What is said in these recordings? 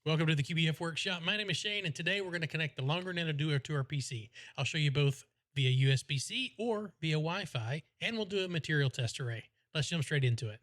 Welcome to the QBF Workshop. My name is Shane, and today we're going to connect the Longer Nano Duo to our PC. I'll show you both via USB-C or via Wi-Fi, and we'll do a material test array. Let's jump straight into it.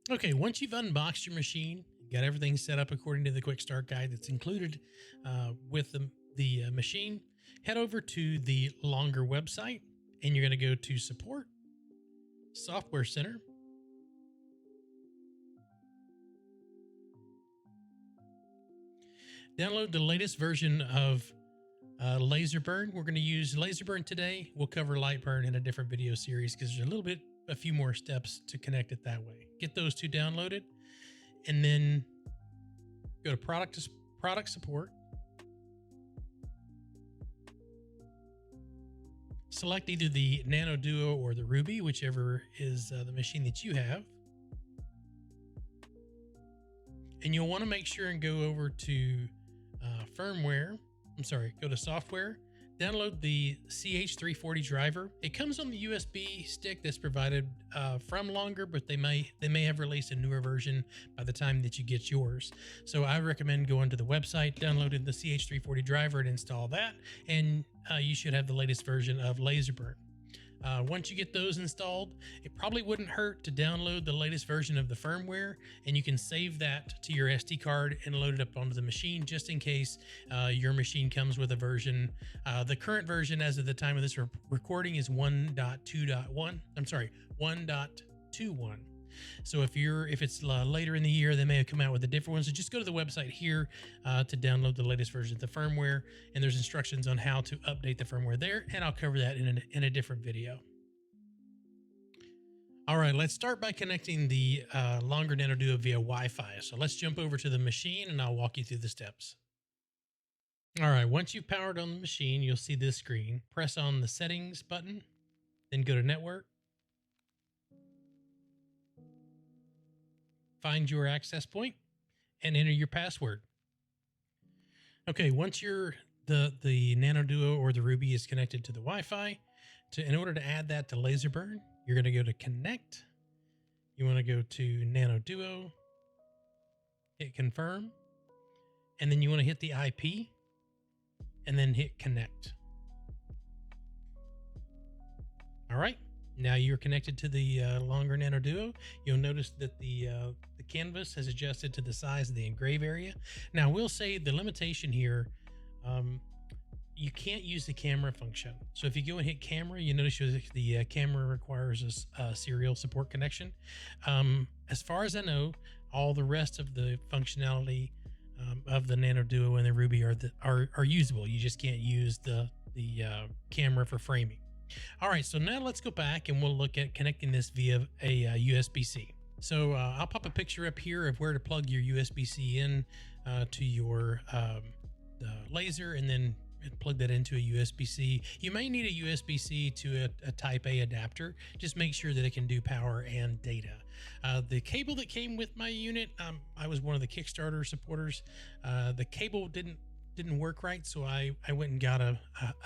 Okay, once you've unboxed your machine, got everything set up according to the quick start guide that's included with the machine, head over to the Longer website, and you're going to go to Support, Software Center, download the latest version of LaserBurn. We're going to use LaserBurn today. We'll cover Lightburn in a different video series because there's a few more steps to connect it that way. Get those two downloaded, and then go to product support. Select either the Nano Duo or the Ruby, whichever is the machine that you have. And you'll want to make sure and go over to go to software, download the CH340 driver. It comes on the USB stick that's provided from Longer, but they may have released a newer version by the time that you get yours. So I recommend going to the website, downloading the CH340 driver and install that, and you should have the latest version of LaserBurn. Once you get those installed, it probably wouldn't hurt to download the latest version of the firmware, and you can save that to your SD card and load it up onto the machine just in case your machine comes with a version. The current version as of the time of this recording is 1.21. So if it's later in the year, they may have come out with a different one. So just go to the website here to download the latest version of the firmware, and there's instructions on how to update the firmware there, and I'll cover that in a different video. All right, let's start by connecting the Longer Nano Duo via Wi-Fi. So let's jump over to the machine, and I'll walk you through the steps. All right, once you've powered on the machine, you'll see this screen. Press on the Settings button, then go to Network. Find your access point and enter your password. Okay, once the Nano Duo or the Ruby is connected to the Wi-Fi, in order to add that to LaserBurn, you're going to go to Connect. You want to go to Nano Duo, hit Confirm, and then you want to hit the IP, and then hit Connect. All right. Now you're connected to the Longer Nano Duo. You'll notice that the canvas has adjusted to the size of the engrave area. Now, we'll say the limitation here, you can't use the camera function. So if you go and hit camera, you notice the camera requires a serial support connection. As far as I know, all the rest of the functionality of the Nano Duo and the Ruby are usable. You just can't use the camera for framing. All right, so now let's go back and we'll look at connecting this via a USB-C. So I'll pop a picture up here of where to plug your USB-C in to your laser, and then plug that into a USB-C. You may need a USB-C to a Type A adapter. Just make sure that it can do power and data. The cable that came with my unit, I was one of the Kickstarter supporters. The cable didn't work right, so I went and got a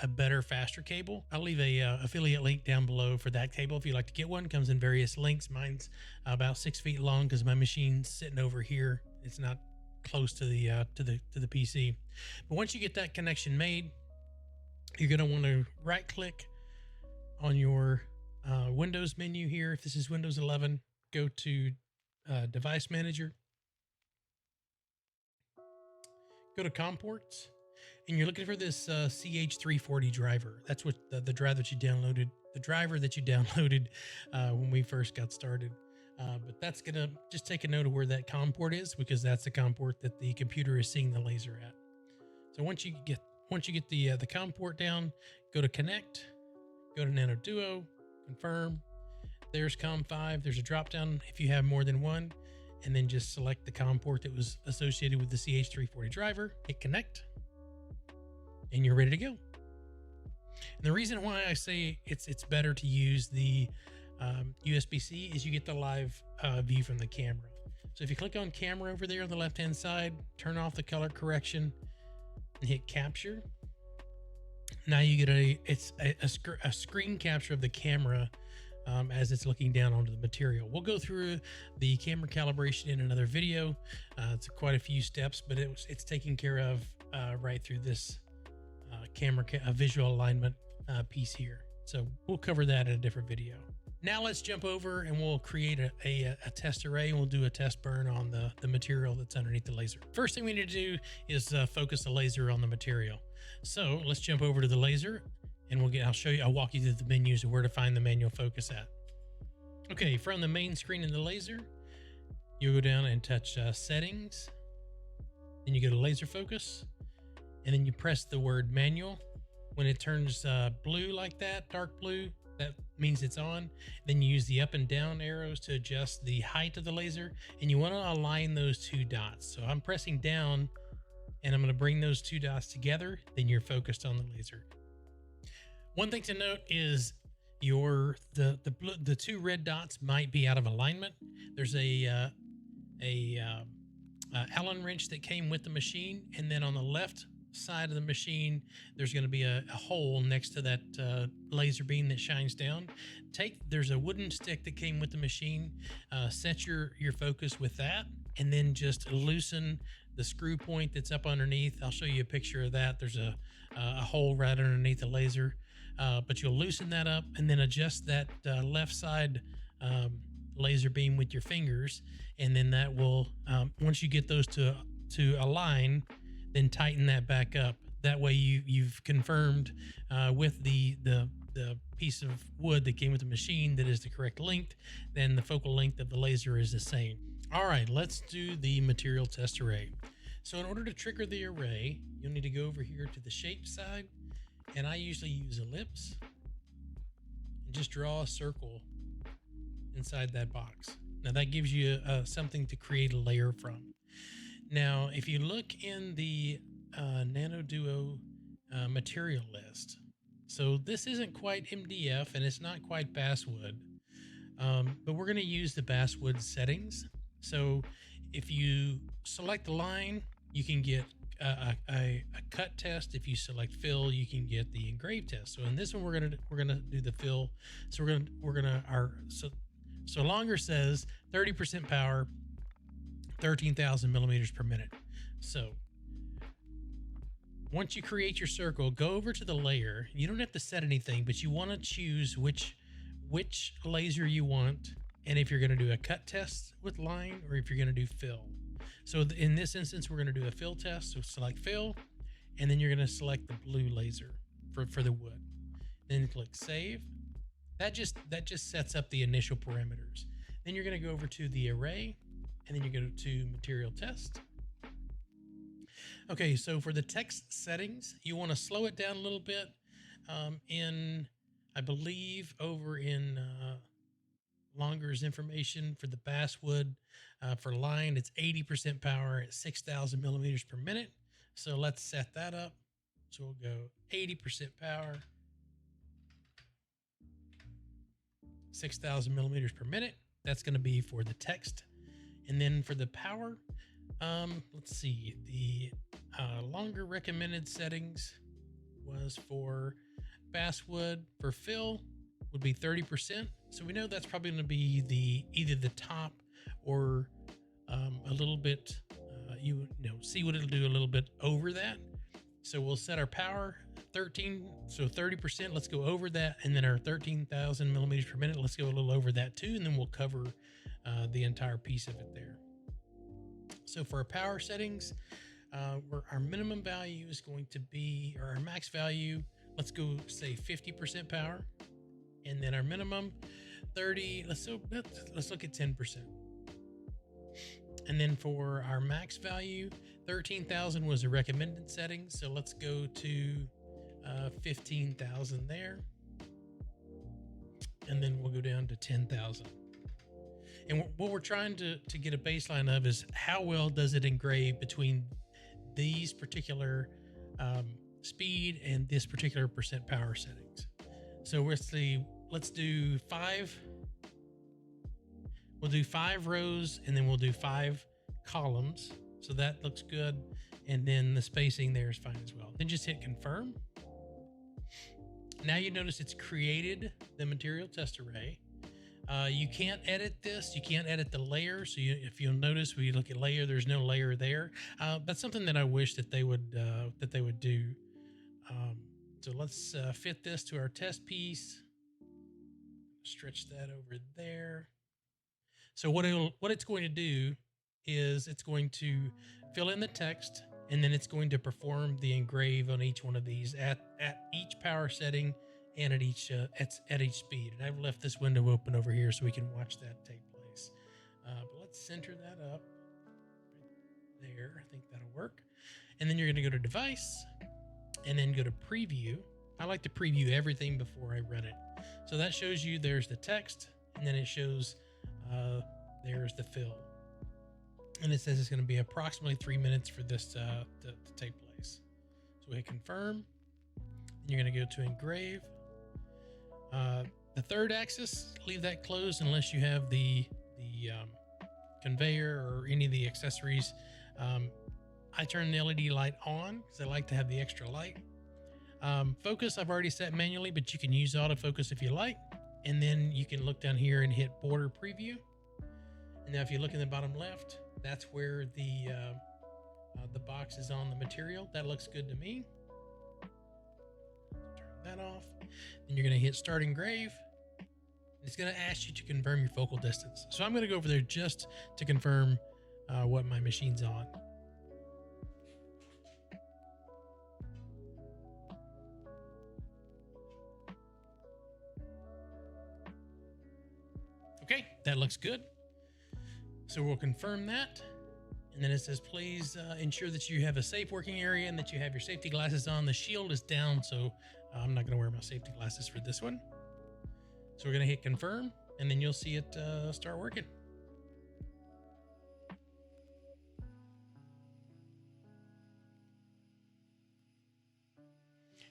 better, faster cable. I'll leave a affiliate link down below for that cable if you'd like to get one. It comes in various lengths. Mine's about 6 feet long because my machine's sitting over here. It's not close to the PC. But once you get that connection made, you're going to want to right click on your Windows menu here. If this is Windows 11, go to Device Manager. Go to COM ports, and you're looking for this CH340 driver. That's what the driver that you downloaded. The driver that you downloaded when we first got started. But that's gonna just take a note of where that COM port is, because that's the COM port that the computer is seeing the laser at. So once you get the COM port down, go to Connect, go to Nano Duo, Confirm. There's COM5. There's a drop down if you have more than one. And then just select the COM port that was associated with the CH340 driver, hit Connect, and you're ready to go. And the reason why I say it's better to use the USB-C is you get the live view from the camera. So if you click on camera over there on the left-hand side, turn off the color correction, and hit Capture. Now you get a screen capture of the camera as it's looking down onto the material. We'll go through the camera calibration in another video. It's quite a few steps, but it's taken care of right through this visual alignment piece here. So we'll cover that in a different video. Now let's jump over and we'll create a test array, and we'll do a test burn on the material that's underneath the laser. First thing we need to do is focus the laser on the material. So let's jump over to the laser, and I'll walk you through the menus of where to find the manual focus at. Okay, from the main screen in the laser, you go down and touch settings, then you go to laser focus, and then you press the word manual. When it turns blue like that, dark blue, that means it's on. Then you use the up and down arrows to adjust the height of the laser, and you want to align those two dots. So I'm pressing down, and I'm going to bring those two dots together. Then you're focused on the laser. One thing to note is the two red dots might be out of alignment. There's a Allen wrench that came with the machine, and then on the left side of the machine there's going to be a hole next to that laser beam that shines down. There's a wooden stick that came with the machine. Set your focus with that, and then just loosen the screw point that's up underneath. I'll show you a picture of that. There's a hole right underneath the laser, but you'll loosen that up and then adjust that left side laser beam with your fingers, and then that will once you get those to align, then tighten that back up. That way you've confirmed with the piece of wood that came with the machine that is the correct length. Then the focal length of the laser is the same. All right, let's do the material test array. So in order to trigger the array, you'll need to go over here to the shape side, and I usually use ellipse and just draw a circle inside that box. Now that gives you something to create a layer from. Now, if you look in the Nano Duo material list, so this isn't quite MDF and it's not quite basswood, but we're going to use the basswood settings. So if you select the line, you can get a cut test. If you select fill, you can get the engrave test. So in this one, we're gonna do the fill. So so Longer says 30% power, 13,000 millimeters per minute. So once you create your circle, go over to the layer. You don't have to set anything, but you want to choose which laser you want, and if you're going to do a cut test with line or if you're going to do fill. So in this instance, we're going to do a fill test. So select fill, and then you're going to select the blue laser for the wood. Then click save. That just sets up the initial parameters. Then you're going to go over to the array, and then you go to material test. Okay, so for the text settings, you want to slow it down a little bit. I believe over in Longer's information for the basswood, for line, it's 80% power at 6,000 millimeters per minute. So let's set that up. So we'll go 80% power, 6,000 millimeters per minute. That's going to be for the text. And then for the power, let's see, the Longer recommended settings was for basswood. For fill would be 30%. So we know that's probably going to be either the top or a little bit, see what it'll do a little bit over that. So we'll set our power 30%. Let's go over that. And then our 13,000 millimeters per minute, let's go a little over that too. And then we'll cover the entire piece of it there. So for our power settings, our minimum value is going to be, or our max value, let's go say 50% power. And then our minimum 30, let's look at 10%. And then for our max value, 13,000 was a recommended setting. So let's go to 15,000 there. And then we'll go down to 10,000. And what we're trying to get a baseline of is how well does it engrave between these particular speed and this particular percent power settings. So let's do 5. We'll do 5 rows, and then we'll do 5 columns. So that looks good. And then the spacing there is fine as well. Then just hit confirm. Now you notice it's created the material test array. You can't edit this. You can't edit the layer. So if you'll notice, we look at layer, there's no layer there. That's something that I wish that they would do. So let's fit this to our test piece. Stretch that over there. So what it's going to do is it's going to fill in the text, and then it's going to perform the engrave on each one of these at each power setting and at each speed. And I've left this window open over here so we can watch that take place. But let's center that up right there. I think that'll work. And then you're going to go to Device, and then go to Preview. I like to preview everything before I run it. So that shows you there's the text, and then it shows there's the fill. And it says it's going to be approximately 3 minutes for this to take place. So we hit confirm. Then you're going to go to engrave. The third axis, leave that closed unless you have the conveyor or any of the accessories. I turn the LED light on because I like to have the extra light. Focus I've already set manually, but you can use autofocus if you like. And then you can look down here and hit border preview. And now if you look in the bottom left, that's where the box is on the material. That looks good to me. Turn that off. Then you're going to hit start engrave. It's going to ask you to confirm your focal distance. So I'm going to go over there just to confirm what my machine's on. Okay, that looks good. So we'll confirm that. And then it says, please ensure that you have a safe working area and that you have your safety glasses on. The shield is down, so I'm not going to wear my safety glasses for this one. So we're going to hit confirm, and then you'll see it start working.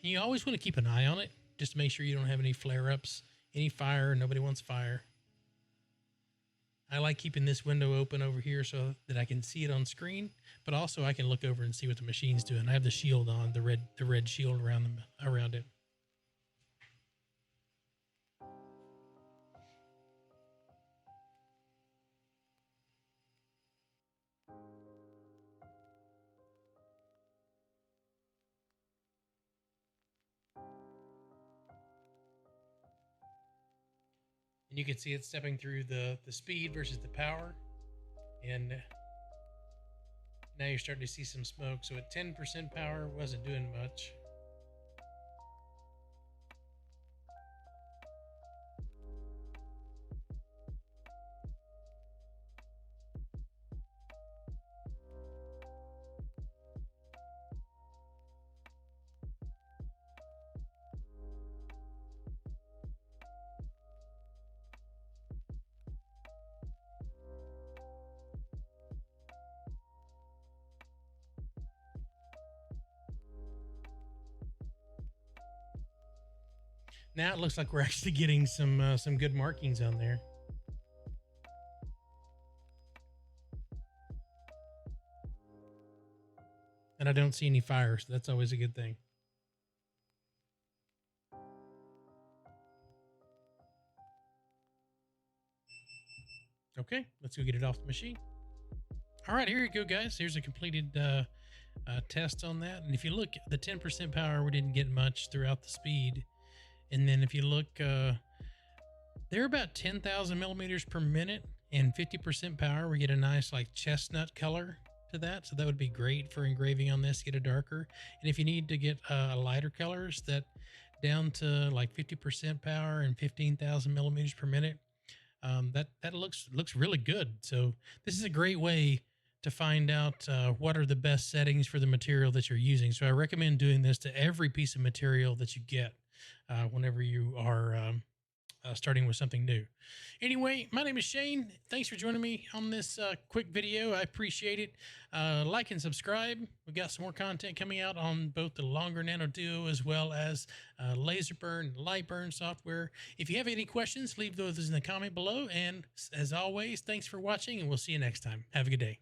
And you always want to keep an eye on it, just to make sure you don't have any flare-ups, any fire. Nobody wants fire. I like keeping this window open over here so that I can see it on screen, but also I can look over and see what the machine's doing. I have the shield on, the red shield around it. And you can see it stepping through the speed versus the power. And now you're starting to see some smoke. So at 10% power, wasn't doing much. Now it looks like we're actually getting some good markings on there. And I don't see any fire, so that's always a good thing. Okay, let's go get it off the machine. All right, here you go, guys. Here's a completed test on that. And if you look at the 10% power, we didn't get much throughout the speed. And then if you look, they're about 10,000 millimeters per minute and 50% power. We get a nice like chestnut color to that. So that would be great for engraving on this, get it darker. And if you need to get lighter colors, that down to like 50% power and 15,000 millimeters per minute, that looks really good. So this is a great way to find out what are the best settings for the material that you're using. So I recommend doing this to every piece of material that you get whenever you are starting with something new. Anyway, my name is Shane. Thanks for joining me on this quick video. I appreciate it. Like and subscribe. We've got some more content coming out on both the Longer Nano Duo as well as laser burn, light burn software. If you have any questions, leave those in the comment below. And as always, thanks for watching, and we'll see you next time. Have a good day.